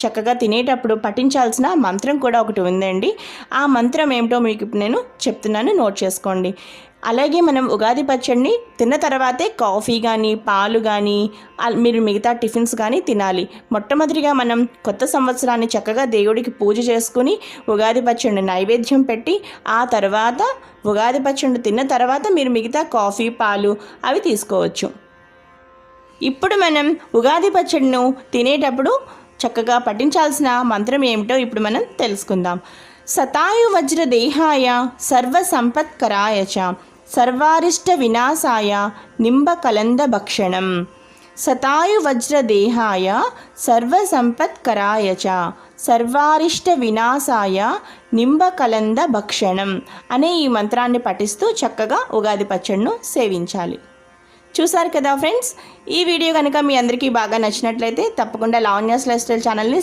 చక్కగా తినేటప్పుడు పఠించాల్సిన మంత్రం కూడా ఒకటి ఉందండి. ఆ మంత్రం ఏమిటో మీకు నేను చెప్తున్నాను, నోట్ చేసుకోండి. అలాగే మనం ఉగాది పచ్చడిని తిన్న తర్వాతే కాఫీ కానీ పాలు కానీ మీరు మిగతా టిఫిన్స్ కానీ తినాలి. మొట్టమొదటిగా మనం కొత్త సంవత్సరాన్ని చక్కగా దేవుడికి పూజ చేసుకుని ఉగాది పచ్చడిని నైవేద్యం పెట్టి ఆ తర్వాత ఉగాది పచ్చడిని తిన్న తర్వాత మీరు మిగతా కాఫీ పాలు అవి తీసుకోవచ్చు. ఇప్పుడు మనం ఉగాది పచ్చడిను తినేటప్పుడు చక్కగా పఠించాల్సిన మంత్రం ఏమిటో ఇప్పుడు మనం తెలుసుకుందాం. శతాయు వజ్ర దేహాయ సర్వ సంపత్కరాయ చ సర్వారిష్ట వినాశాయ నింబ కలంద భక్షణం. శతాయు వజ్ర దేహాయ సర్వ సంపత్కరాయ చ సర్వారిష్ట వినాశాయ నింబ కలంద భక్షణం అనే ఈ మంత్రాన్ని పఠిస్తూ చక్కగా ఉగాది పచ్చడిను సేవించాలి. చూసారు కదా ఫ్రెండ్స్, ఈ వీడియో కనుక మీ అందరికీ బాగా నచ్చినట్లయితే తప్పకుండా లావణ్యాస్ లైఫ్ స్టైల్ ఛానల్ని